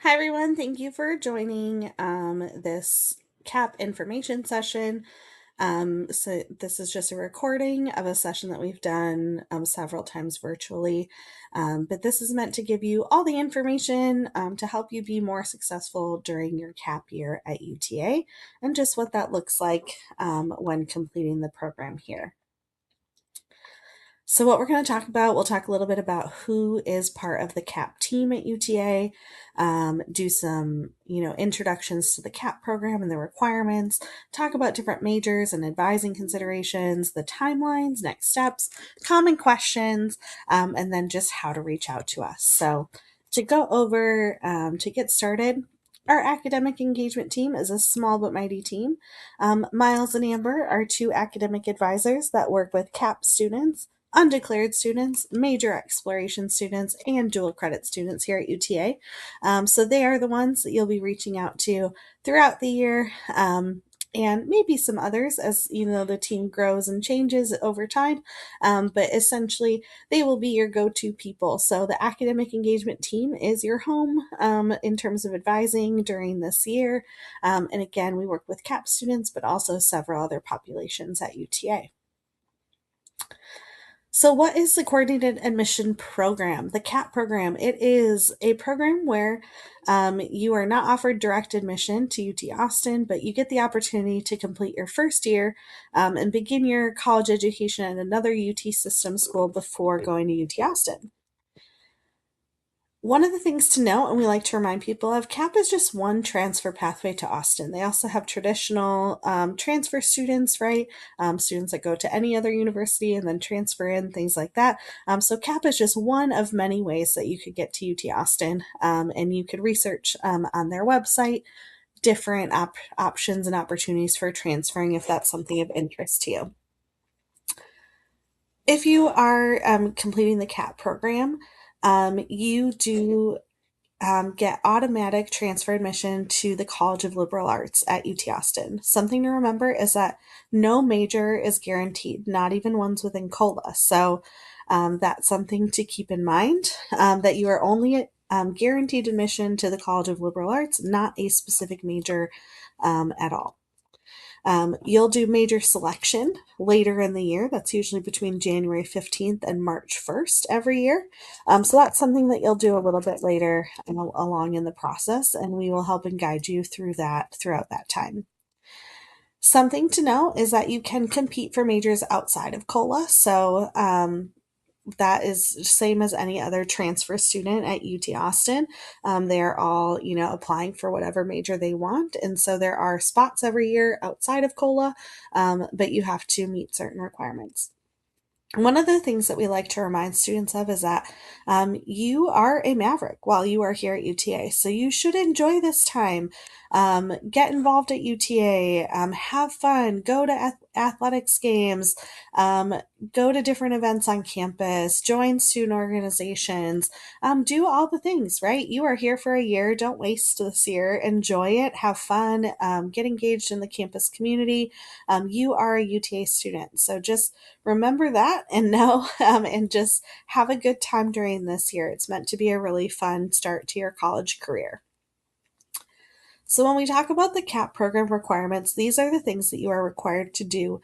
Hi, everyone. Thank you for joining this CAP information session. So, this is just a recording of a session that we've done several times virtually. But this is meant to give you all the information to help you be more successful during your CAP year at UTA and just what that looks like when completing the program here. So, what we're going to talk about, we'll talk a little bit about who is part of the CAP team at UTA, do some, introductions to the CAP program and the requirements, talk about different majors and advising considerations, the timelines, next steps, common questions, and then just how to reach out to us. So, to go over, to get started, our academic engagement team is a small but mighty team. Miles and Amber are two academic advisors that work with CAP students, undeclared students, major exploration students, and dual credit students here at UTA. So they are the ones that you'll be reaching out to throughout the year. And maybe some others as the team grows and changes over time, but essentially they will be your go-to people. So the academic engagement team is your home in terms of advising during this year, and again, we work with CAP students but also several other populations at UTA. So, what is the Coordinated Admission Program? The CAP program. It is a program where you are not offered direct admission to UT Austin, but you get the opportunity to complete your first year and begin your college education at another UT system school before going to UT Austin. One of the things to note, and we like to remind people of, CAP is just one transfer pathway to Austin. They also have traditional transfer students, right? Students that go to any other university and then transfer in, things like that. So CAP is just one of many ways that you could get to UT Austin, and you could research on their website different options and opportunities for transferring if that's something of interest to you. If you are completing the CAP program, you do get automatic transfer admission to the College of Liberal Arts at UT Austin. Something to remember is that no major is guaranteed, not even ones within COLA. So that's something to keep in mind, that you are only guaranteed admission to the College of Liberal Arts, not a specific major at all. You'll do major selection later in the year. That's usually between January 15th and March 1st every year. So that's something that you'll do a little bit later along in the process, and we will help and guide you through that throughout that time. Something to know is that you can compete for majors outside of COLA. So that is same as any other transfer student at UT Austin. They're all, applying for whatever major they want. And so there are spots every year outside of COLA, but you have to meet certain requirements. One of the things that we like to remind students of is that you are a maverick while you are here at UTA. So you should enjoy this time. Get involved at UTA, have fun, go to athletics games, um, go to different events on campus, join student organizations, do all the things, right? You are here for a year. Don't waste this year. Enjoy it, have fun, get engaged in the campus community. You are a UTA student. So just remember that and know and just have a good time during this year. It's meant to be a really fun start to your college career. So, when we talk about the CAP program requirements, these are the things that you are required to do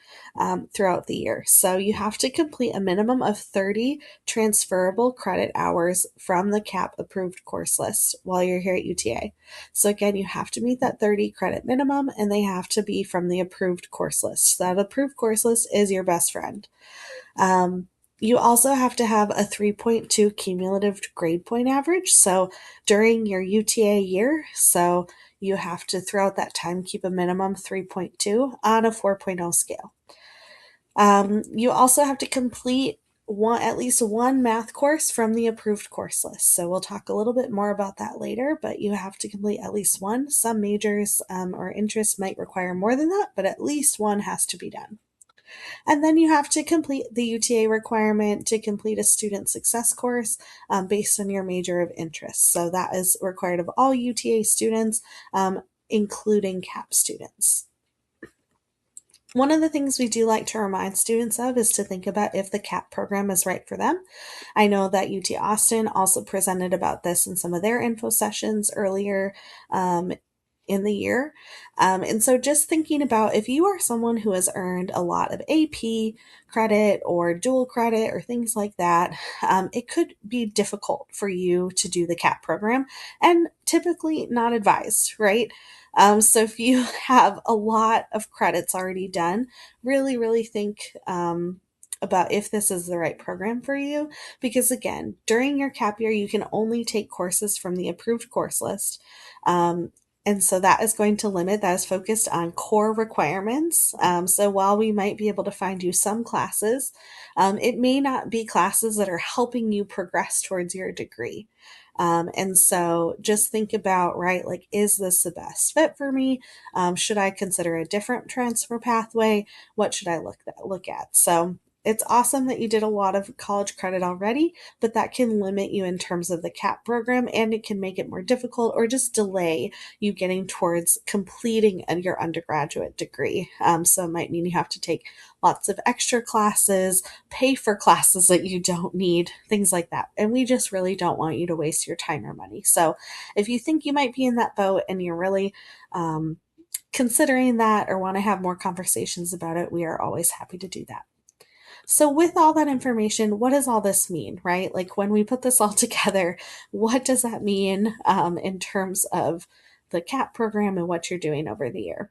throughout the year. So, you have to complete a minimum of 30 transferable credit hours from the CAP approved course list while you're here at UTA. So, again, you have to meet that 30 credit minimum and they have to be from the approved course list. So that approved course list is your best friend. You also have to have a 3.2 cumulative grade point average. So during your UTA year, so you have to throughout that time keep a minimum 3.2 on a 4.0 scale. You also have to complete at least one math course from the approved course list. So we'll talk a little bit more about that later, but you have to complete at least one. Some majors or interests might require more than that, but at least one has to be done. And then you have to complete the UTA requirement to complete a student success course based on your major of interest. So that is required of all UTA students, including CAP students. One of the things we do like to remind students of is to think about if the CAP program is right for them. I know that UT Austin also presented about this in some of their info sessions earlier um, in the year. And so just thinking about if you are someone who has earned a lot of AP credit or dual credit or things like that, it could be difficult for you to do the CAP program and typically not advised, right? So if you have a lot of credits already done, really think about if this is the right program for you. Because again, during your CAP year, you can only take courses from the approved course list. And so that is going to limit, that is focused on core requirements. So while we might be able to find you some classes, it may not be classes that are helping you progress towards your degree. And so just think about, right, like, is this the best fit for me? Should I consider a different transfer pathway? What should I look at? So it's awesome that you did a lot of college credit already, but that can limit you in terms of the CAP program, and it can make it more difficult or just delay you getting towards completing your undergraduate degree. So it might mean you have to take lots of extra classes, pay for classes that you don't need, things like that. And we just really don't want you to waste your time or money. So if you think you might be in that boat and you're really considering that or want to have more conversations about it, we are always happy to do that. So, with all that information, what does all this mean, right? Like when we put this all together, what does that mean in terms of the CAP program and what you're doing over the year?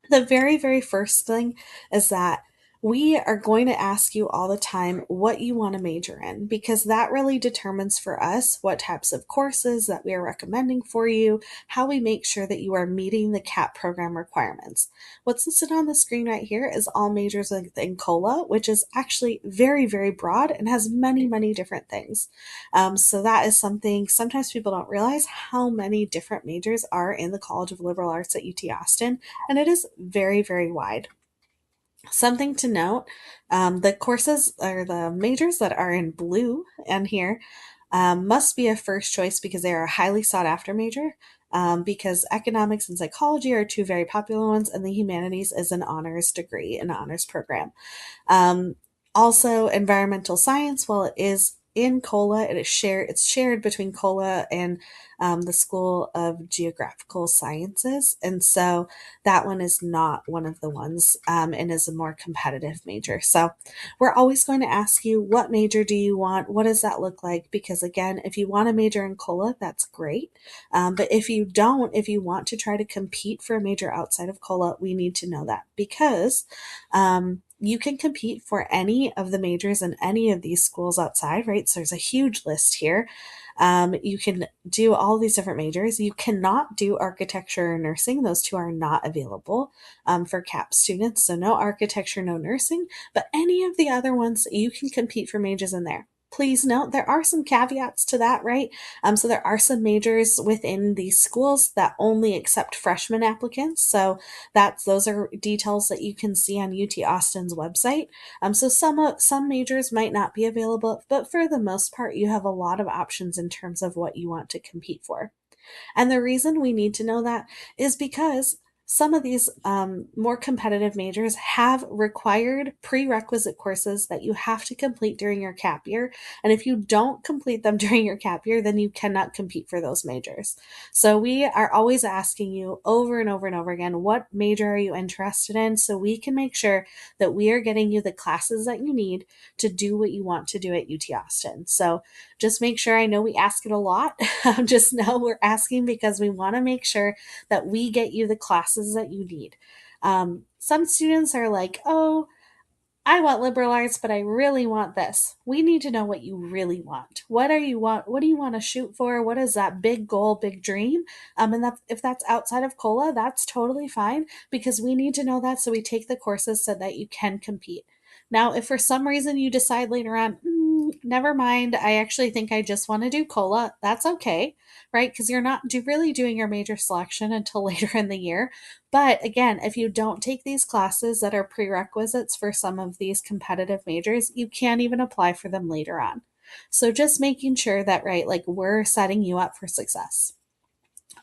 The very first thing is that we are going to ask you all the time what you want to major in, because that really determines for us what types of courses that we are recommending for you, how we make sure that you are meeting the CAP program requirements. What's listed on the screen right here is all majors in COLA, which is actually very broad and has many different things. So that is something sometimes people don't realize how many different majors are in the College of Liberal Arts at UT Austin, and it is very wide. Something to note, the courses or the majors that are in blue and here must be a first choice because they are a highly sought after major. Because economics and psychology are two very popular ones, and the humanities is an honors degree, an honors program. Um, Also, environmental science, while it is in COLA, it's shared between COLA and the School of Geographical Sciences, and so that one is not one of the ones, and is a more competitive major. So we're always going to ask you, what major do you want? What does that look like? Because again, if you want a major in COLA, that's great. But if you don't, if you want to try to compete for a major outside of COLA, we need to know that, because you can compete for any of the majors in any of these schools outside, right? So there's a huge list here. You can do all these different majors. You cannot do architecture or nursing. Those two are not available for CAP students. So no architecture, no nursing, but any of the other ones, you can compete for majors in there. Please note there are some caveats to that, right? So there are some majors within these schools that only accept freshman applicants. So those are details that you can see on UT Austin's website. So some majors might not be available, but for the most part, you have a lot of options in terms of what you want to compete for. And the reason we need to know that is because some of these more competitive majors have required prerequisite courses that you have to complete during your CAP year. And if you don't complete them during your CAP year, then you cannot compete for those majors. So we are always asking you over and over again, what major are you interested in? So we can make sure that we are getting you the classes that you need to do what you want to do at UT Austin. So just make sure, I know we ask it a lot. Just know we're asking because we want to make sure that we get you the classes that you need. Some students are like, oh, I want liberal arts, but I really want this. We need to know what you really want. What are you want? What do you want to shoot for? What is that big goal, big dream? And that if that's outside of COLA, that's totally fine, because we need to know that so we take the courses so that you can compete. Now, if for some reason you decide later on, never mind, I actually think I just want to do COLA, that's okay, right? Because you're not really doing your major selection until later in the year. But again, if you don't take these classes that are prerequisites for some of these competitive majors, you can't even apply for them later on. So just making sure that, right, like, we're setting you up for success.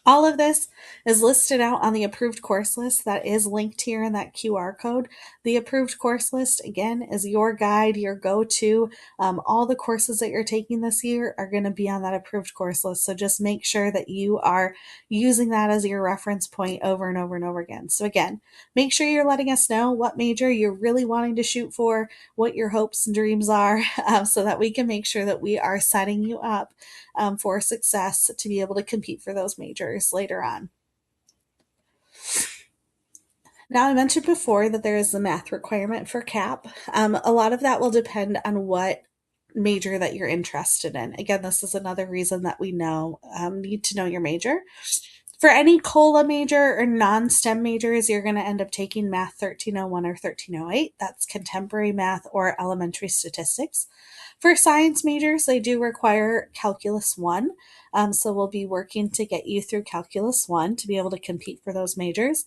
All of this is listed out on the approved course list that is linked here in that QR code. The approved course list, again, is your guide, your go-to. All the courses that you're taking this year are going to be on that approved course list. So just make sure that you are using that as your reference point over and over and over again. So again, make sure you're letting us know what major you're really wanting to shoot for, what your hopes and dreams are, so that we can make sure that we are setting you up for success to be able to compete for those majors later on. Now, I mentioned before that there is the math requirement for CAP. A lot of that will depend on what major that you're interested in. Again, this is another reason that we need to know your major. For any COLA major or non-STEM majors, you're going to end up taking Math 1301 or 1308. That's contemporary math or elementary statistics. For science majors, they do require Calculus 1. So we'll be working to get you through Calculus 1 to be able to compete for those majors.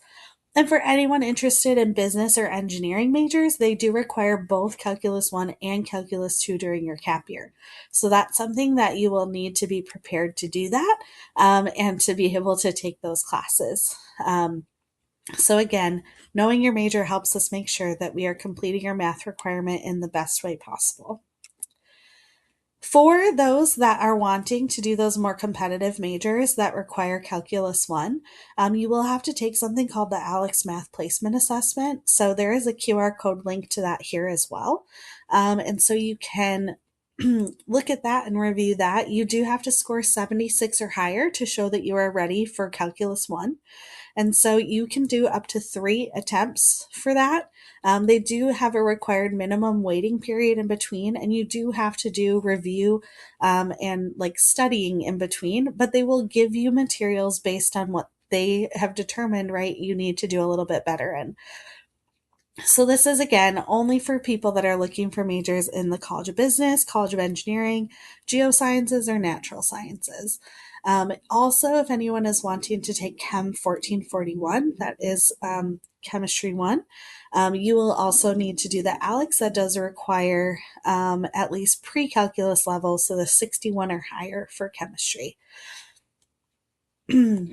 And for anyone interested in business or engineering majors, they do require both Calculus 1 and Calculus 2 during your CAP year. So that's something that you will need to be prepared to do that and to be able to take those classes. So again, knowing your major helps us make sure that we are completing our math requirement in the best way possible. For those that are wanting to do those more competitive majors that require Calculus 1, you will have to take something called the ALEKS Math Placement Assessment. So there is a QR code link to that here as well. And so you can look at that and review that. You do have to score 76 or higher to show that you are ready for Calculus 1. And so you can do up to 3 attempts for that. They do have a required minimum waiting period in between, and you do have to do review and like studying in between, but they will give you materials based on what they have determined, right? You need to do a little bit better in. So this is again only for people that are looking for majors in the College of Business, College of Engineering, Geosciences, or Natural Sciences. Also, if anyone is wanting to take Chem 1441, that is Chemistry 1, you will also need to do the ALEKS. That does require at least pre-calculus level, so the 61 or higher for chemistry.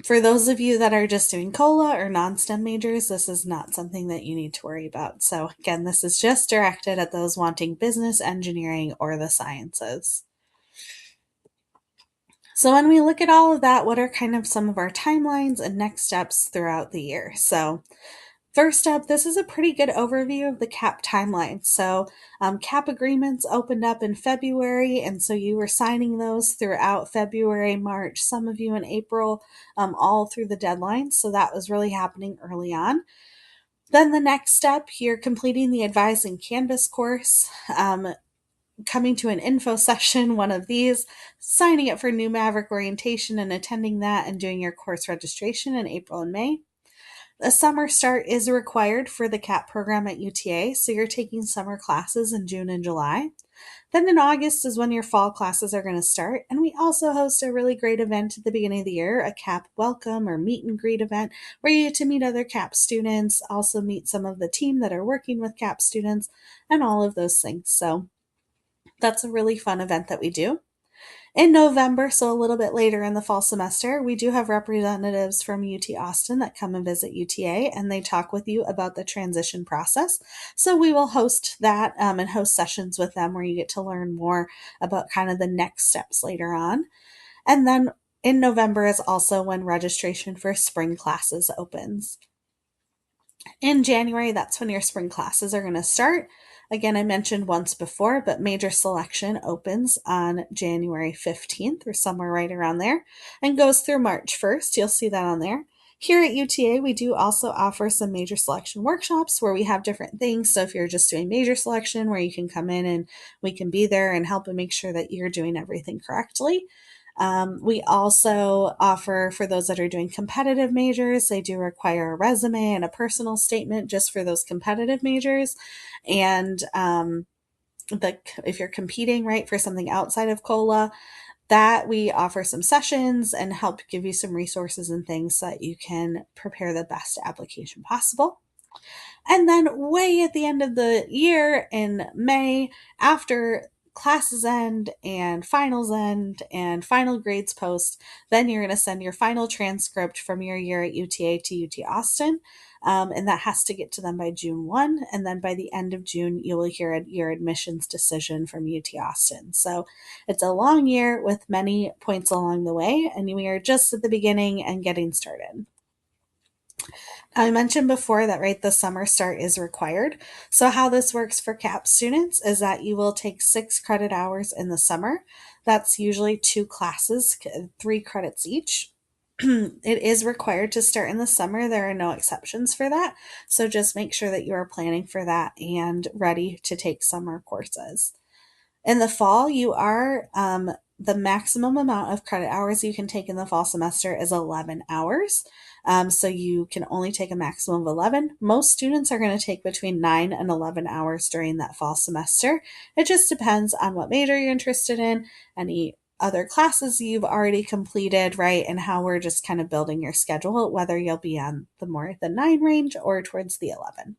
For those of you that are just doing COLA or non-STEM majors, this is not something that you need to worry about. So again, this is just directed at those wanting business, engineering, or the sciences. So when we look at all of that, what are kind of some of our timelines and next steps throughout the year? So first up, this is a pretty good overview of the CAP timeline. So CAP agreements opened up in February, and so you were signing those throughout February, March, some of you in April, all through the deadline. So that was really happening early on. Then the next step, you're completing the Advising Canvas course, coming to an info session, one of these, signing up for New Maverick orientation and attending that, and doing your course registration in April and May. A summer start is required for the CAP program at UTA, so you're taking summer classes in June and July. Then in August is when your fall classes are going to start, and we also host a really great event at the beginning of the year, a CAP welcome or meet and greet event, where you get to meet other CAP students, also meet some of the team that are working with CAP students, and all of those things. So that's a really fun event that we do. In November, so a little bit later in the fall semester, we do have representatives from UT Austin that come and visit UTA, and they talk with you about the transition process. So we will host that and host sessions with them where you get to learn more about kind of the next steps later on. And then in November is also when registration for spring classes opens. In January, that's when your spring classes are going to start. Again, I mentioned once before, but major selection opens on January 15th or somewhere right around there and goes through March 1st. You'll see that on there. Here at UTA, we do also offer some major selection workshops where we have different things. So if you're just doing major selection, where you can come in and we can be there and help and make sure that you're doing everything correctly. We also offer, for those that are doing competitive majors, they do require a resume and a personal statement just for those competitive majors. And if you're competing, right, for something outside of COLA, that we offer some sessions and help give you some resources and things so that you can prepare the best application possible. And then way at the end of the year in May, after classes end and finals end and final grades post, then you're going to send your final transcript from your year at UTA to UT Austin. And that has to get to them by June 1. And then by the end of June, you will hear your admissions decision from UT Austin. So it's a long year with many points along the way, and we are just at the beginning and getting started. I mentioned before that, right, the summer start is required. So how this works for CAP students is that you will take 6 credit hours in the summer. That's usually 2 classes, 3 credits each. It is required to start in the summer. There are no exceptions for that. So just make sure that you are planning for that and ready to take summer courses. In the fall, you are the maximum amount of credit hours you can take in the fall semester is 11 hours. So you can only take a maximum of 11. Most students are going to take between 9 and 11 hours during that fall semester. It just depends on what major you're interested in, any other classes you've already completed, right? And how we're just kind of building your schedule, whether you'll be on the 9 range or towards the 11.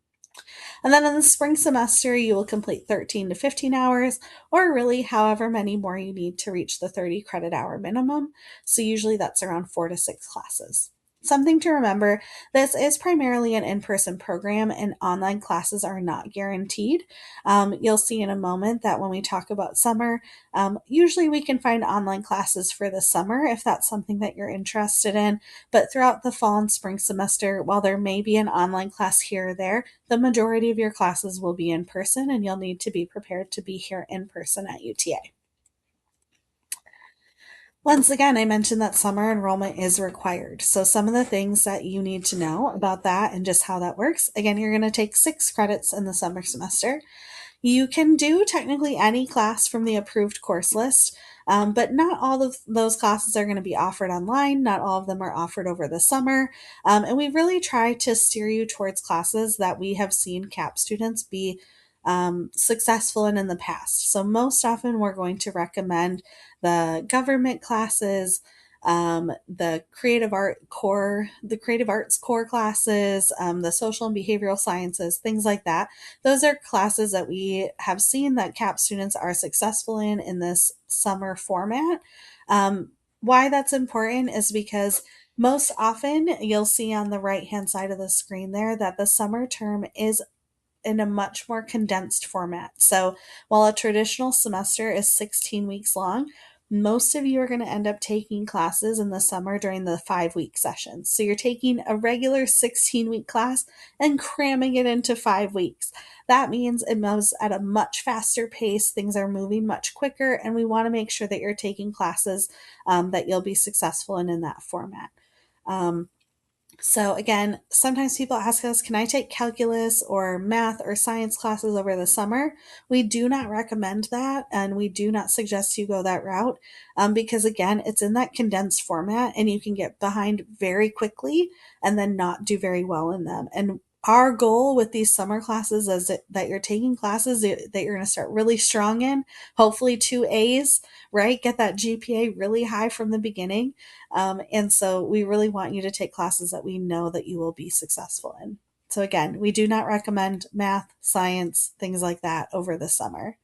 And then in the spring semester, you will complete 13 to 15 hours, or really however many more you need to reach the 30 credit hour minimum. So usually that's around 4 to 6 classes. Something to remember, this is primarily an in-person program and online classes are not guaranteed. You'll see in a moment that when we talk about summer, usually we can find online classes for the summer if that's something that you're interested in. But throughout the fall and spring semester, while there may be an online class here or there, the majority of your classes will be in person and you'll need to be prepared to be here in person at UTA. Once again, I mentioned that summer enrollment is required. So, some of the things that you need to know about that and just how that works, again, you're going to take 6 credits in the summer semester. You can do technically any class from the approved course list, but not all of those classes are going to be offered online. Not all of them are offered over the summer. And we really try to steer you towards classes that we have seen CAP students be successful in the past. So most often we're going to recommend the government classes, the creative arts core classes, the social and behavioral sciences, things like that. Those are classes that we have seen that CAP students are successful in this summer format. Why that's important is because most often you'll see on the right hand side of the screen there that the summer term is in a much more condensed format. So while a traditional semester is 16 weeks long, most of you are going to end up taking classes in the summer during the 5-week sessions. So you're taking a regular 16-week class and cramming it into 5 weeks. That means it moves at a much faster pace. Things are moving much quicker, and we want to make sure that you're taking classes that you'll be successful in that format. So again, sometimes people ask us, can I take calculus or math or science classes over the summer? We do not recommend that, and we do not suggest you go that route because again, it's in that condensed format and you can get behind very quickly and then not do very well in them. And our goal with these summer classes is that you're taking classes that you're going to start really strong in, hopefully 2 A's, right? Get that GPA really high from the beginning. And so we really want you to take classes that we know that you will be successful in. So again, we do not recommend math, science, things like that over the summer.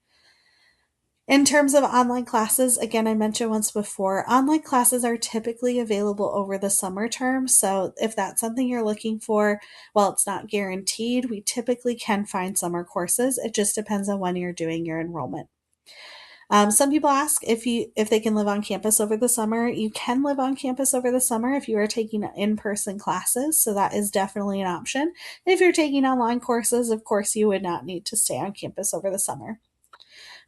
In terms of online classes, again, I mentioned once before, online classes are typically available over the summer term. So if that's something you're looking for, while it's not guaranteed, we typically can find summer courses. It just depends on when you're doing your enrollment. Some people ask if they can live on campus over the summer. You can live on campus over the summer if you are taking in-person classes, so that is definitely an option. If you're taking online courses, of course, you would not need to stay on campus over the summer.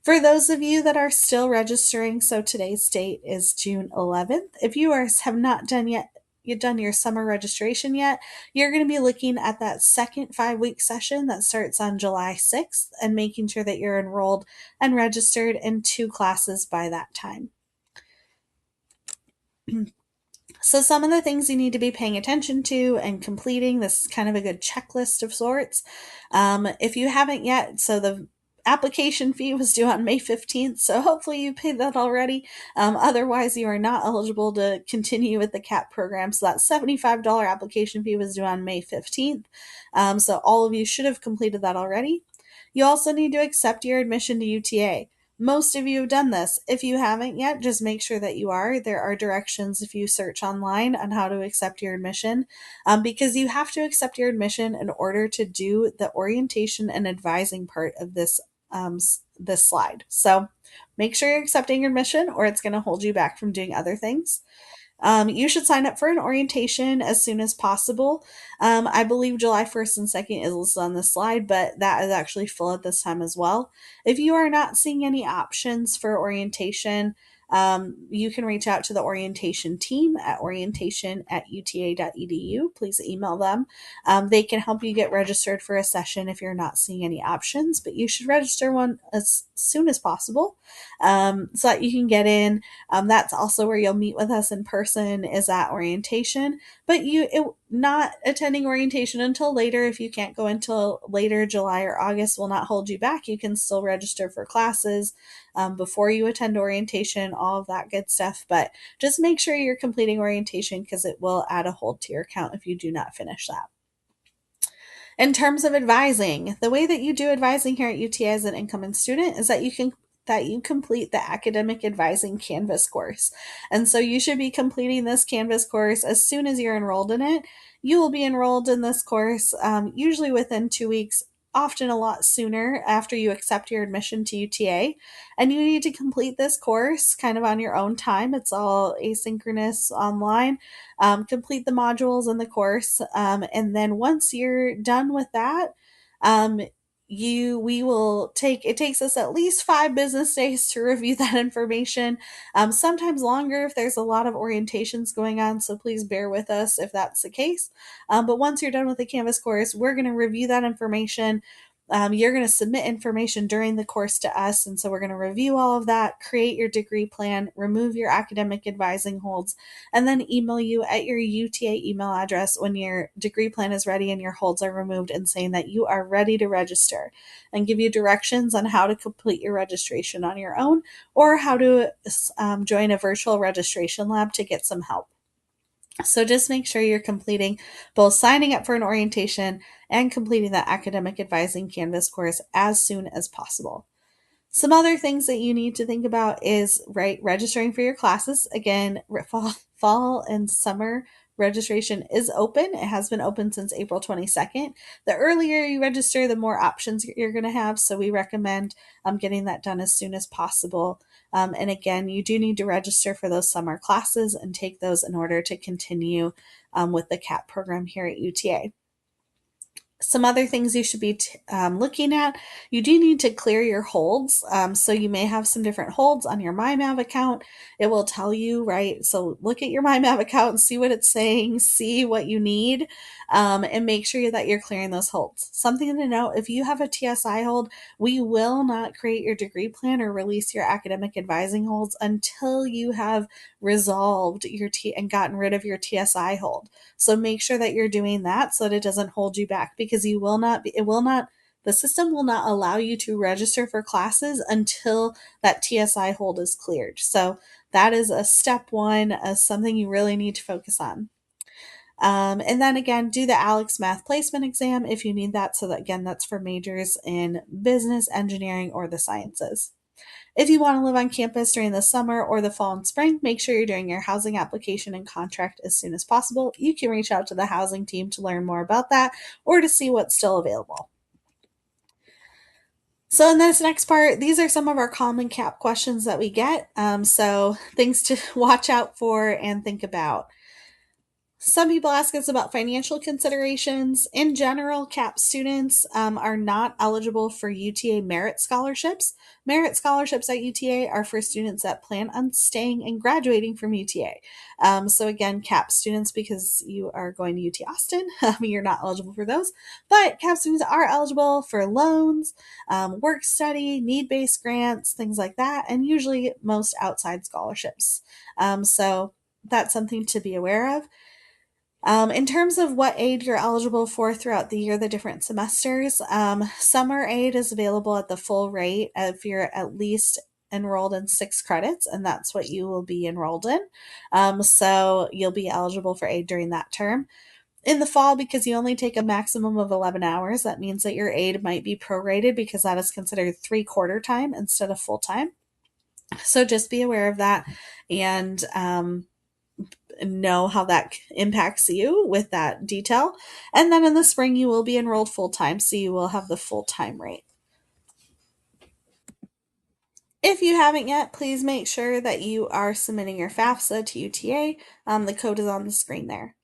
For those of you that are still registering, so today's date is June 11th. If you have not done your summer registration yet, you're going to be looking at that second 5-week session that starts on July 6th and making sure that you're enrolled and registered in 2 classes by that time. So some of the things you need to be paying attention to and completing, this is kind of a good checklist of sorts. If you haven't yet, so the application fee was due on May 15th, so hopefully you paid that already. Otherwise, you are not eligible to continue with the CAP program. So that $75 application fee was due on May 15th. So all of you should have completed that already. You also need to accept your admission to UTA. Most of you have done this. If you haven't yet, just make sure that you are. There are directions if you search online on how to accept your admission, because you have to accept your admission in order to do the orientation and advising part of this slide. So make sure you're accepting your admission, or it's going to hold you back from doing other things. You should sign up for an orientation as soon as possible. I believe July 1st and 2nd is listed on the slide, but that is actually full at this time as well. If you are not seeing any options for orientation, you can reach out to the orientation team at orientation@uta.edu. Please email them. They can help you get registered for a session if you're not seeing any options, but you should register one as soon as possible, so that you can get in. That's also where you'll meet with us in person, is at orientation. But not attending orientation until later, if you can't go until later, July or August, will not hold you back. You can still register for classes before you attend orientation, all of that good stuff. But just make sure you're completing orientation, because it will add a hold to your account if you do not finish that. In terms of advising, the way that you do advising here at UTA as an incoming student is that you complete the academic advising Canvas course. And so you should be completing this Canvas course as soon as you're enrolled in it. You will be enrolled in this course usually within 2 weeks, often a lot sooner after you accept your admission to UTA. And you need to complete this course kind of on your own time. It's all asynchronous online. Complete the modules in the course. And then once you're done with that, um, we will it takes us at least 5 business days to review that information, sometimes longer if there's a lot of orientations going on, so please bear with us if that's the case. But once you're done with the Canvas course, we're going to review that information. You're going to submit information during the course to us, and so we're going to review all of that, create your degree plan, remove your academic advising holds, and then email you at your UTA email address when your degree plan is ready and your holds are removed, and saying that you are ready to register, and give you directions on how to complete your registration on your own, or how to join a virtual registration lab to get some help. So just make sure you're completing both signing up for an orientation and completing that academic advising Canvas course as soon as possible. Some other things that you need to think about is registering for your classes. Again, fall and summer registration is open. It has been open since April 22nd. The earlier you register, the more options you're going to have. So we recommend getting that done as soon as possible. And again, you do need to register for those summer classes and take those in order to continue with the CAP program here at UTA. Some other things you should be looking at. You do need to clear your holds. So you may have some different holds on your MyMav account. It will tell you, right? So look at your MyMav account and see what it's saying, see what you need, and make sure that you're clearing those holds. Something to note, if you have a TSI hold, we will not create your degree plan or release your academic advising holds until you have resolved and gotten rid of your TSI hold. So make sure that you're doing that so that it doesn't hold you back, because the system will not allow you to register for classes until that TSI hold is cleared. So that is a step one, something you really need to focus on. And then again, do the ALEKS Math Placement Exam if you need that. So that, again, that's for majors in business, engineering, or the sciences. If you want to live on campus during the summer or the fall and spring, make sure you're doing your housing application and contract as soon as possible. You can reach out to the housing team to learn more about that or to see what's still available. So in this next part, these are some of our common CAP questions that we get. So things to watch out for and think about. Some people ask us about financial considerations. In general, CAP students are not eligible for UTA merit scholarships. Merit scholarships at UTA are for students that plan on staying and graduating from UTA. So again, CAP students, because you are going to UT Austin, you're not eligible for those. But CAP students are eligible for loans, work study, need-based grants, things like that, and usually most outside scholarships. So that's something to be aware of. In terms of what aid you're eligible for throughout the year, the different semesters, summer aid is available at the full rate if you're at least enrolled in 6 credits, and that's what you will be enrolled in. So you'll be eligible for aid during that term. In the fall, because you only take a maximum of 11 hours, that means that your aide might be prorated because that is considered 3/4 time instead of full time. So just be aware of that and know how that impacts you with that detail. And then in the spring, you will be enrolled full time, so you will have the full time rate. If you haven't yet, please make sure that you are submitting your FAFSA to UTA. The code is on the screen there.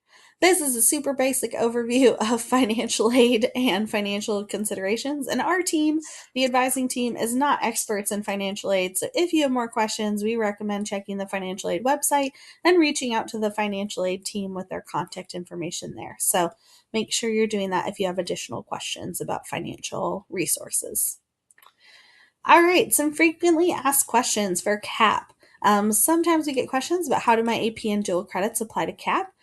This is a super basic overview of financial aid and financial considerations. And our team, the advising team, is not experts in financial aid. So if you have more questions, we recommend checking the financial aid website and reaching out to the financial aid team with their contact information there. So make sure you're doing that if you have additional questions about financial resources. All right, some frequently asked questions for CAP. Sometimes we get questions about how do my AP and dual credits apply to CAP.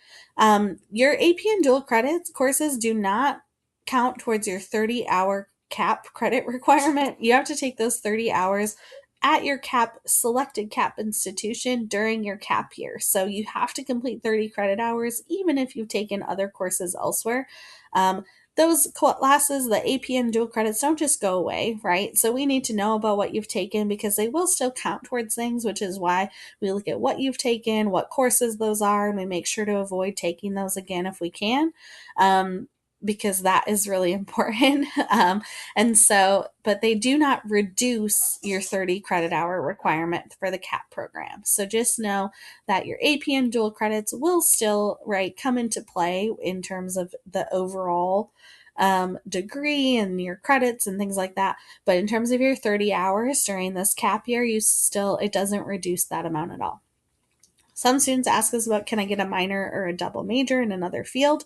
Your AP and dual credits courses do not count towards your 30-hour CAP credit requirement. You have to take those 30 hours at your CAP selected CAP institution during your CAP year. So you have to complete 30 credit hours even if you've taken other courses elsewhere. Those classes, the AP and dual credits, don't just go away, right? So we need to know about what you've taken because they will still count towards things, which is why we look at what you've taken, what courses those are, and we make sure to avoid taking those again if we can. Because that is really important. But they do not reduce your 30 credit hour requirement for the CAP program. So just know that your AP and dual credits will still, right, come into play in terms of the overall degree and your credits and things like that. But in terms of your 30 hours during this CAP year, it doesn't reduce that amount at all. Some students ask us about, can I get a minor or a double major in another field?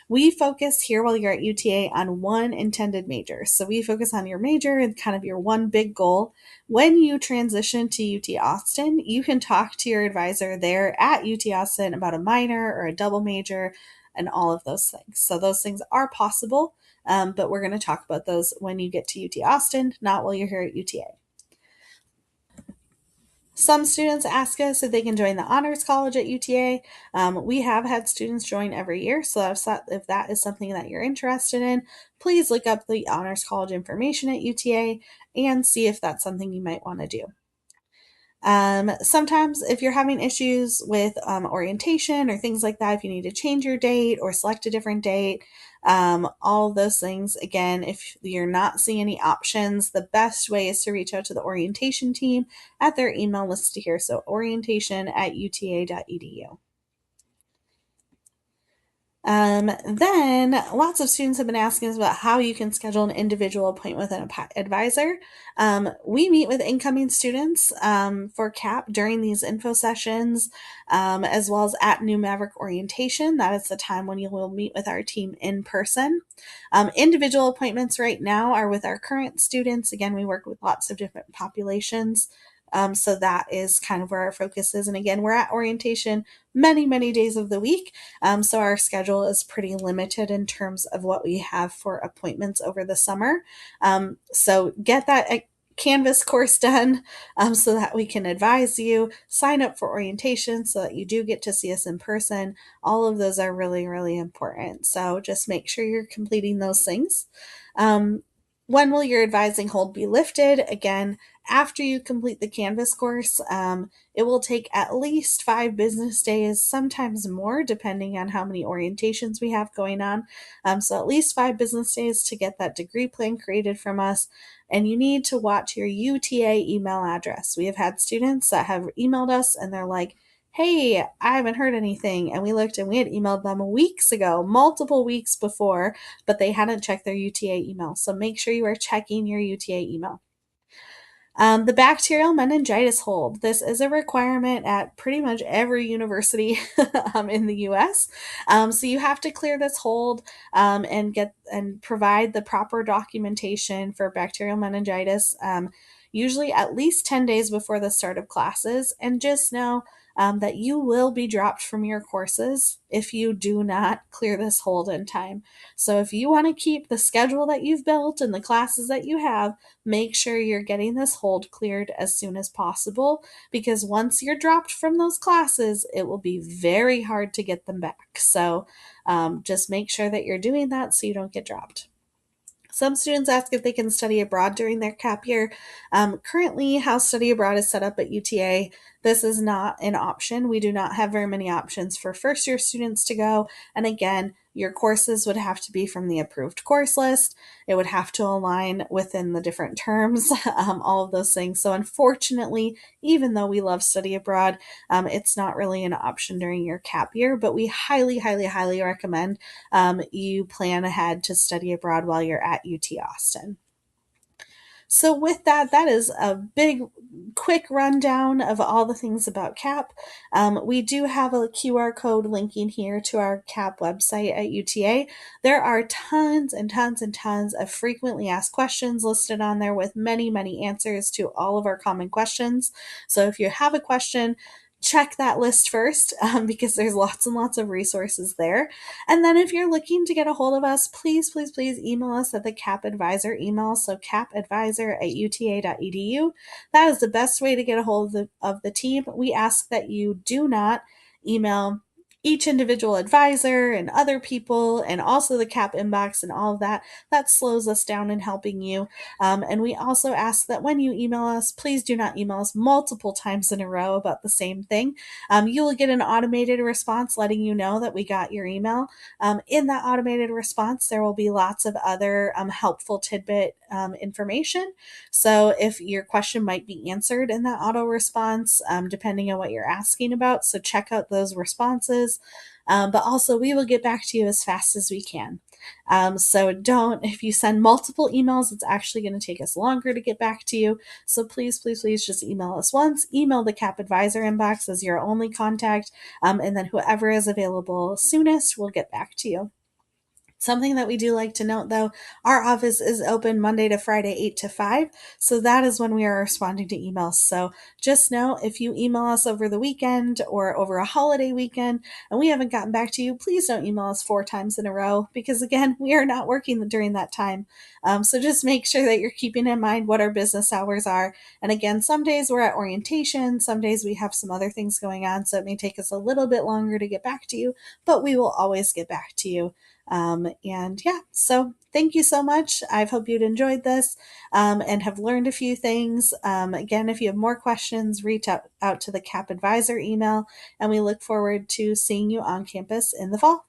We focus here while you're at UTA on one intended major. So we focus on your major and kind of your one big goal. When you transition to UT Austin, you can talk to your advisor there at UT Austin about a minor or a double major and all of those things. So those things are possible, but we're going to talk about those when you get to UT Austin, not while you're here at UTA. Some students ask us if they can join the Honors College at UTA. We have had students join every year, so if that is something that you're interested in, please look up the Honors College information at UTA and see if that's something you might want to do. Sometimes if you're having issues with orientation or things like that, if you need to change your date or select a different date, all of those things, again, if you're not seeing any options, the best way is to reach out to the orientation team at their email listed here. So orientation@uta.edu. Then lots of students have been asking us about how you can schedule an individual appointment with an advisor. We meet with incoming students for CAP during these info sessions, as well as at New Maverick orientation. That is the time when you will meet with our team in person. Individual appointments right now are with our current students. Again, we work with lots of different populations. So that is kind of where our focus is. And again, we're at orientation many, many days of the week. So our schedule is pretty limited in terms of what we have for appointments over the summer. So get that Canvas course done so that we can advise you, sign up for orientation so that you do get to see us in person. All of those are really, really important. So just make sure you're completing those things. When will your advising hold be lifted? Again, after you complete the Canvas course, it will take at least 5 business days, sometimes more, depending on how many orientations we have going on. So at least 5 business days to get that degree plan created from us. And you need to watch your UTA email address. We have had students that have emailed us and they're like, hey, I haven't heard anything. And we looked and we had emailed them weeks ago, multiple weeks before, but they hadn't checked their UTA email. So make sure you are checking your UTA email. The bacterial meningitis hold. This is a requirement at pretty much every university in the U.S. So you have to clear this hold and provide the proper documentation for bacterial meningitis. Usually at least 10 days before the start of classes. And just know that you will be dropped from your courses if you do not clear this hold in time. So if you want to keep the schedule that you've built and the classes that you have, make sure you're getting this hold cleared as soon as possible, because once you're dropped from those classes, it will be very hard to get them back. So just make sure that you're doing that so you don't get dropped. Some students ask if they can study abroad during their CAP year. Currently, how study abroad is set up at UTA, this is not an option. We do not have very many options for first year students to go. And again, your courses would have to be from the approved course list. It would have to align within the different terms, all of those things. So unfortunately, even though we love study abroad, it's not really an option during your CAP year, but we highly, highly, highly recommend you plan ahead to study abroad while you're at UT Austin. So, with that, that is a big, quick rundown of all the things about CAP. We do have a QR code linking here to our CAP website at UTA. There are tons and tons and tons of frequently asked questions listed on there with many, many answers to all of our common questions. So, if you have a question, check that list first because there's lots and lots of resources there. And then if you're looking to get a hold of us, please, please, please email us at the CAP Advisor email. So capadvisor@uta.edu. That is the best way to get a hold of the team. We ask that you do not email each individual advisor and other people and also the CAP inbox and all of that. That slows us down in helping you. And we also ask that when you email us, please do not email us multiple times in a row about the same thing. You will get an automated response letting you know that we got your email. In that automated response, there will be lots of other helpful tidbit information. So if your question might be answered in that auto response, depending on what you're asking about, so check out those responses. But also, we will get back to you as fast as we can. So if you send multiple emails, it's actually going to take us longer to get back to you. So please, please, please just email us once. Email the CAP Advisor inbox as your only contact, and then whoever is available soonest will get back to you. Something that we do like to note though, our office is open Monday to Friday, 8 to 5. So that is when we are responding to emails. So just know if you email us over the weekend or over a holiday weekend and we haven't gotten back to you, please don't email us 4 times in a row because again, we are not working during that time. So just make sure that you're keeping in mind what our business hours are. And again, some days we're at orientation, some days we have some other things going on. So it may take us a little bit longer to get back to you, but we will always get back to you. And yeah, so thank you so much. I hope you'd enjoyed this and have learned a few things. Again, if you have more questions, reach out to the CAP Advisor email, and we look forward to seeing you on campus in the fall.